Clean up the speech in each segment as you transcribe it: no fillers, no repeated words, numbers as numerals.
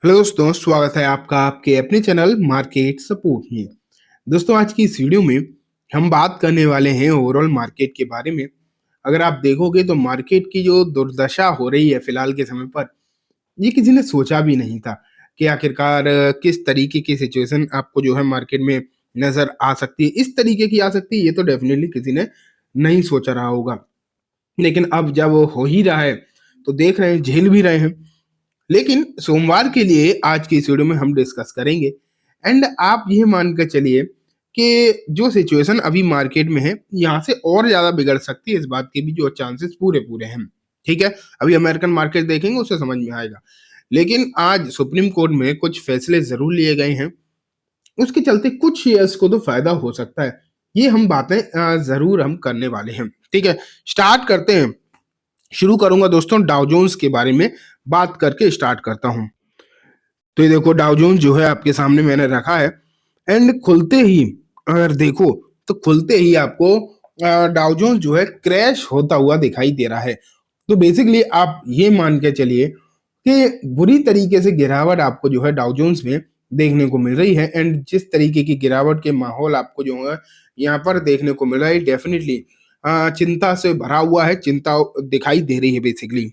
Hello दोस्तों, स्वागत है आपका आपके अपने चैनल मार्केट सपोर्ट में। दोस्तों, आज की इस वीडियो में हम बात करने वाले हैं ओवरऑल मार्केट के बारे में। अगर आप देखोगे तो मार्केट की जो दुर्दशा हो रही है फिलहाल के समय पर, ये किसी ने सोचा भी नहीं था कि आखिरकार किस तरीके की सिचुएशन आपको जो है मार्केट में नजर आ सकती है। इस तरीके की आ सकती है, ये तो डेफिनेटली किसी ने नहीं सोचा रहा होगा। लेकिन अब जब हो ही रहा है तो देख रहे हैं, झेल भी रहे हैं। लेकिन सोमवार के लिए आज की इस वीडियो में हम डिस्कस करेंगे। एंड आप ये मान कर चलिए कि जो सिचुएशन अभी मार्केट में है, यहाँ से और ज्यादा बिगड़ सकती है, इस बात के भी जो चांसेस पूरे पूरे हैं। ठीक है, अभी अमेरिकन मार्केट देखेंगे, उससे समझ में आएगा। लेकिन आज सुप्रीम कोर्ट में कुछ फैसले जरूर लिए गए हैं, उसके चलते कुछ शेयर्स को तो फायदा हो सकता है। ये हम बातें जरूर हम करने वाले हैं। ठीक है, स्टार्ट करते हैं। शुरू करूंगा दोस्तों डाउ जोन्स के बारे में बात करके स्टार्ट करता हूं। तो ये देखो, डाउ जोन्स जो है आपके सामने मैंने रखा है। एंड खुलते ही अगर देखो तो खुलते ही आपको डाउ जोन्स जो है क्रैश होता हुआ दिखाई दे रहा है। तो बेसिकली आप ये मान के चलिए कि बुरी तरीके से गिरावट आपको जो है डाउ जोन्स में देखने को मिल रही है। एंड जिस तरीके की गिरावट के माहौल आपको जो है यहाँ पर देखने को मिल रहा है, डेफिनेटली चिंता से भरा हुआ है, चिंता दिखाई दे रही है बेसिकली।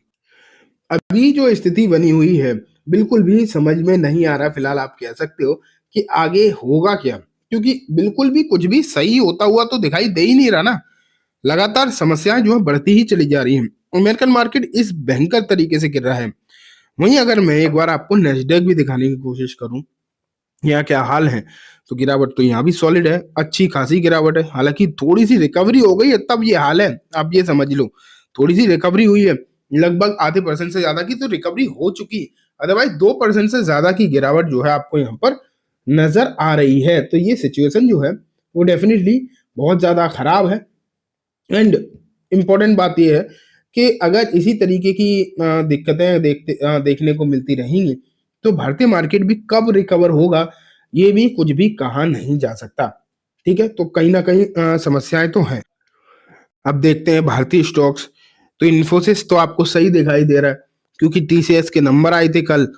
अभी जो स्थिति बनी हुई है, बिल्कुल भी समझ में नहीं आ रहा फिलहाल। आप कह सकते हो कि आगे होगा क्या, क्योंकि बिल्कुल भी कुछ भी सही होता हुआ तो दिखाई दे ही नहीं रहा ना। लगातार समस्याएं जो है बढ़ती ही चली जा रही हैं। अमेरिकन मार्केट इस भयंकर तरीके से गिर रहा है। वहीं अगर मैं एक बार आपको नेस्डेक भी दिखाने की कोशिश करूं, यहाँ क्या हाल है, तो गिरावट तो यहाँ भी सॉलिड है, अच्छी खासी गिरावट है। हालांकि थोड़ी सी रिकवरी हो गई है, तब ये हाल है, आप ये समझ लो। थोड़ी सी रिकवरी हुई है, लगभग आधे परसेंट से ज्यादा की तो रिकवरी हो चुकी। अदरवाइज 2% से ज्यादा की गिरावट जो है आपको यहाँ पर नजर आ रही है। तो ये सिचुएशन जो है वो डेफिनेटली बहुत ज्यादा खराब है। एंड इम्पोर्टेंट बात यह है कि अगर इसी तरीके की दिक्कतें देखने को मिलती रहेंगी तो भारतीय मार्केट भी कब रिकवर होगा, ये भी कुछ भी कहा नहीं जा सकता। ठीक है, तो कहीं ना कहीं समस्याएं तो हैं। अब देखते हैं भारतीय स्टॉक्स। तो इन्फोसिस तो आपको सही दिखाई दे रहा है, क्योंकि टीसीएस के नंबर आए थे कल,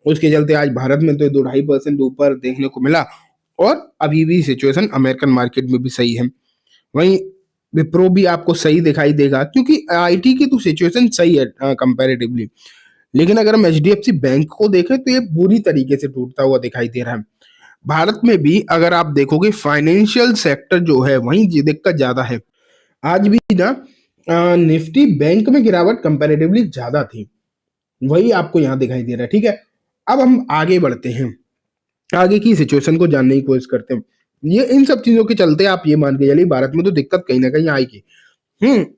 उसके चलते आज भारत में तो 2-2.5% ऊपर देखने को मिला। और अभी भी सिचुएशन अमेरिकन मार्केट में भी सही है। वहीं विप्रो भी आपको सही दिखाई देगा, क्योंकि आईटी की तो सिचुएशन सही है कंपैरेटिवली। लेकिन अगर हम एचडीएफसी बैंक को देखें तो ये बुरी तरीके से टूटता हुआ दिखाई दे रहा है। भारत में भी अगर आप देखोगे फाइनेंशियल सेक्टर जो है वहीं दिक्कत ज्यादा है। आज भी ना निफ्टी बैंक में गिरावट कंपैरेटिवली ज्यादा थी, वही आपको यहाँ दिखाई दे रहा है। ठीक है, अब हम आगे बढ़ते हैं, आगे की सिचुएशन को जानने की कोशिश करते हैं। ये इन सब चीजों के चलते आप ये मान के चलिए भारत में तो दिक्कत कहीं ना कहीं आएगी।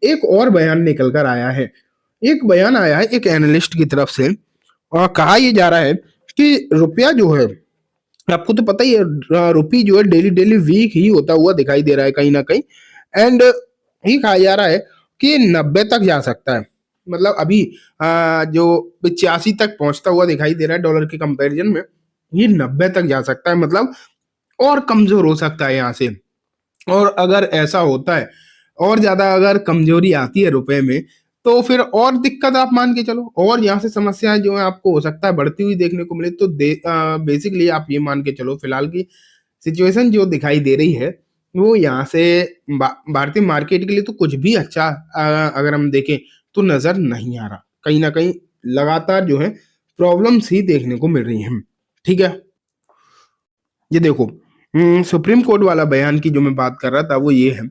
एक और बयान निकल कर आया है। एक बयान आया है एक एनालिस्ट की तरफ से, और कहा यह जा रहा है कि रुपया जो है, आपको तो पता ही है, रुपी जो है डेली डेली वीक ही होता हुआ दिखाई दे रहा है कहीं ना कहीं। एंड ये कहा जा रहा है कि 90 तक जा सकता है। मतलब अभी जो 85 तक पहुंचता हुआ दिखाई दे रहा है डॉलर के कंपैरिजन में, ये 90 तक जा सकता है। मतलब और कमजोर हो सकता है यहाँ से। और अगर ऐसा होता है, और ज्यादा अगर कमजोरी आती है रुपए में, तो फिर और दिक्कत आप मान के चलो, और यहाँ से समस्याएं जो है आपको हो सकता है बढ़ती हुई देखने को मिले। तो बेसिकली आप ये मान के चलो फिलहाल की सिचुएशन जो दिखाई दे रही है वो यहाँ से भारतीय मार्केट के लिए तो कुछ भी अच्छा अगर हम देखें तो नजर नहीं आ रहा। कहीं ना कहीं लगातार जो है प्रॉब्लम्स ही देखने को मिल रही हैं। ठीक है, ये देखो, सुप्रीम कोर्ट वाला बयान की जो मैं बात कर रहा था वो ये है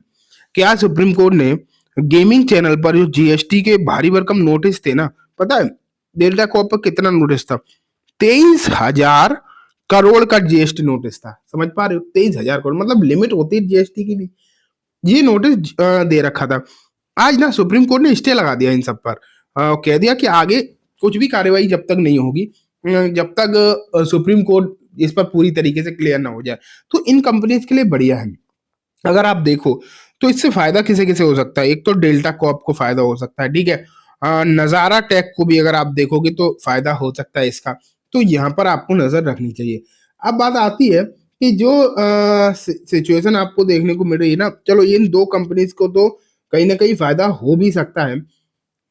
कि आज सुप्रीम कोर्ट ने गेमिंग चैनल पर जो जीएसटी के भारी भरकम नोटिस थे ना, पता है डेल्टा कॉप पर कितना नोटिस था? 23,000 करोड़ का जीएसटी नोटिस था। समझ पा रहे हो, 23,000 करोड़, मतलब लिमिट होती है जीएसटी की भी। ये नोटिस दे रखा था। आज ना सुप्रीम कोर्ट ने स्टे लगा दिया इन सब पर। कह दिया कि आगे कुछ भी कार्यवाही जब तक नहीं होगी, जब तक सुप्रीम कोर्ट इस पर पूरी तरीके से क्लियर ना हो जाए। तो इन कंपनीज के लिए बढ़िया है। अगर आप देखो तो इससे फायदा किसे किसे हो सकता है। एक तो डेल्टा कॉप को फायदा हो सकता है, ठीक है। नजारा टेक को भी अगर आप देखोगे तो फायदा हो सकता है इसका। तो यहाँ पर आपको नजर रखनी चाहिए। अब बात आती है कि जो सिचुएशन आपको देखने को मिल रही है ना, चलो इन दो कंपनीज को तो कहीं ना कहीं फायदा हो भी सकता है।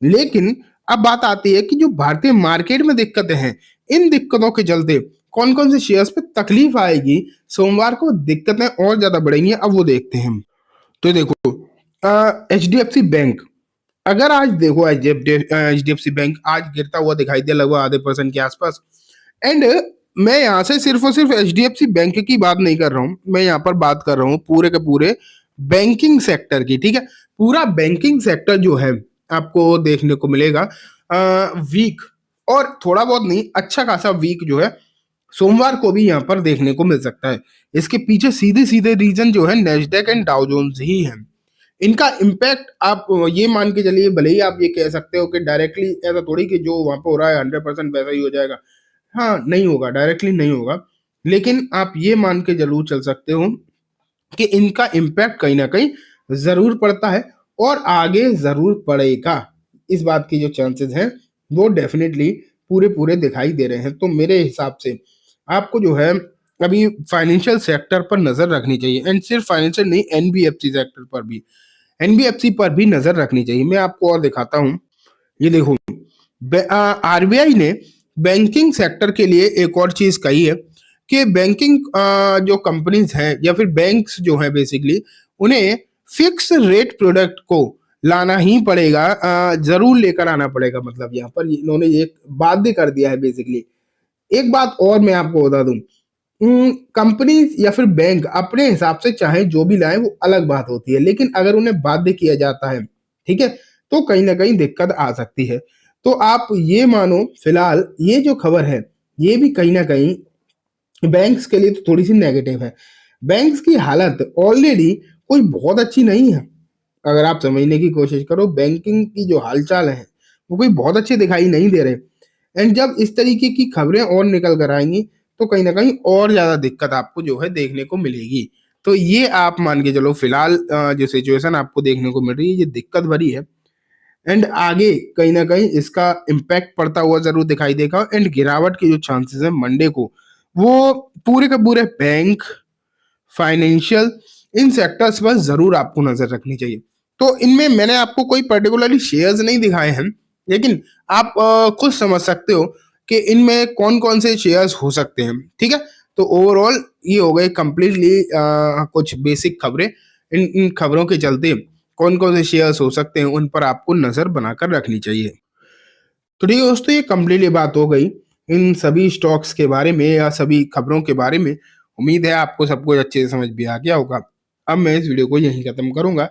लेकिन अब बात आती है कि जो भारतीय मार्केट में दिक्कतें हैं, इन दिक्कतों के चलते कौन कौन से शेयर्स पे तकलीफ आएगी, सोमवार को दिक्कतें और ज्यादा बढ़ेंगी, अब वो देखते हैं हम। तो देखो, HDFC बैंक, अगर आज देखो HDFC बैंक आज गिरता हुआ दिखाई दिया लगभग आधे % के आसपास। एंड मैं यहाँ से सिर्फ और सिर्फ HDFC बैंक की बात नहीं कर रहा हूँ, मैं यहाँ पर बात कर रहा हूँ पूरे के पूरे बैंकिंग सेक्टर की। ठीक है, पूरा बैंकिंग सेक्टर जो है आपको देखने को मिलेगा वीक, और थोड़ा बहुत नहीं, अच्छा खासा वीक जो है सोमवार को भी यहाँ पर देखने को मिल सकता है। इसके पीछे सीधे सीधे रीजन जो है नैस्डैक एंड डाउ जोन्स ही है। इनका इम्पैक्ट आप ये मान के चलिए, भले ही आप ये कह सकते हो कि डायरेक्टली ऐसा थोड़ी कि जो वहां पे हो रहा है 100% वैसा ही हो जाएगा, हाँ नहीं होगा, डायरेक्टली नहीं होगा, लेकिन आप ये मान के जरूर चल सकते हो कि इनका इम्पैक्ट कहीं ना कहीं जरूर पड़ता है और आगे जरूर पड़ेगा। इस बात की जो चांसेस हैं वो डेफिनेटली पूरे पूरे दिखाई दे रहे हैं। तो मेरे हिसाब से आपको जो है अभी फाइनेंशियल सेक्टर पर नजर रखनी चाहिए, एंड सिर्फ फाइनेंशियल नहीं, एनबीएफसी सेक्टर पर भी, एनबीएफसी पर भी नजर रखनी चाहिए। मैं आपको और दिखाता हूँ, ये देखो, आरबीआई ने बैंकिंग सेक्टर के लिए एक और चीज कही है कि बैंकिंग जो कंपनीज हैं या फिर बैंक्स जो हैं बेसिकली, उन्हें फिक्स रेट प्रोडक्ट को लाना ही पड़ेगा, जरूर लेकर आना पड़ेगा। मतलब यहाँ पर इन्होंने एक बाध्य कर दिया है बेसिकली। एक बात और मैं आपको बता दूं, कंपनी या फिर बैंक अपने हिसाब से चाहे जो भी लाए वो अलग बात होती है, लेकिन अगर उन्हें बाध्य किया जाता है, ठीक है, तो कहीं ना कहीं दिक्कत आ सकती है। तो आप ये मानो फिलहाल ये जो खबर है ये भी कहीं ना कहीं बैंक्स के लिए तो थोड़ी सी नेगेटिव है। बैंक्स की हालत ऑलरेडी कोई बहुत अच्छी नहीं है। अगर आप समझने की कोशिश करो, बैंकिंग की जो हालचाल है वो कोई बहुत अच्छे दिखाई नहीं दे रहे। एंड जब इस तरीके की खबरें और निकल कर आएंगी तो कहीं ना कहीं और ज्यादा दिक्कत आपको जो है देखने को मिलेगी। तो ये आप मान के चलो फिलहाल जो सिचुएशन आपको देखने को मिल रही है ये दिक्कत भरी है, एंड आगे कहीं ना कहीं इसका इम्पैक्ट पड़ता हुआ जरूर दिखाई देगा। एंड गिरावट के जो चांसेस है मंडे को, वो पूरे के पूरे बैंक, फाइनेंशियल, इन सेक्टर्स पर जरूर आपको नजर रखनी चाहिए। तो इनमें मैंने आपको कोई पर्टिकुलरली शेयर्स नहीं दिखाए हैं, लेकिन आप खुद समझ सकते हो कि इनमें कौन कौन से शेयर्स हो सकते हैं। ठीक है, तो ओवरऑल ये हो गए कंप्लीटली कुछ बेसिक खबरें। इन खबरों के चलते कौन कौन से शेयर्स हो सकते हैं उन पर आपको नजर बनाकर रखनी चाहिए। तो ठीक है दोस्तों, ये कंप्लीटली बात हो गई इन सभी स्टॉक्स के बारे में या सभी खबरों के बारे में। उम्मीद है आपको सब कुछ अच्छे से समझ भी आ गया होगा। अब मैं इस वीडियो को यहीं खत्म करूंगा।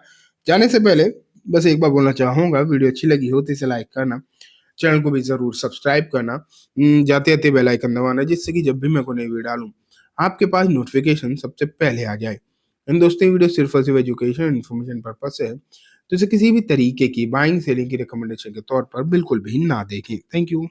जाने से पहले बस एक बार बोलना चाहूंगा, वीडियो अच्छी लगी हो तो इसे लाइक करना, चैनल को भी जरूर सब्सक्राइब करना, जाते जाते बेल आइकन दबाना, जिससे कि जब भी मैं कोई नई वीडियो डालूं आपके पास नोटिफिकेशन सबसे पहले आ जाए। इन दोस्तों, ये वीडियो सिर्फ और सिर्फ एजुकेशन इन्फॉर्मेशन पर्पज से है, तो इसे किसी भी तरीके की बाइंग सेलिंग की रिकमेंडेशन के तौर पर बिल्कुल भी ना देखें। Thank you.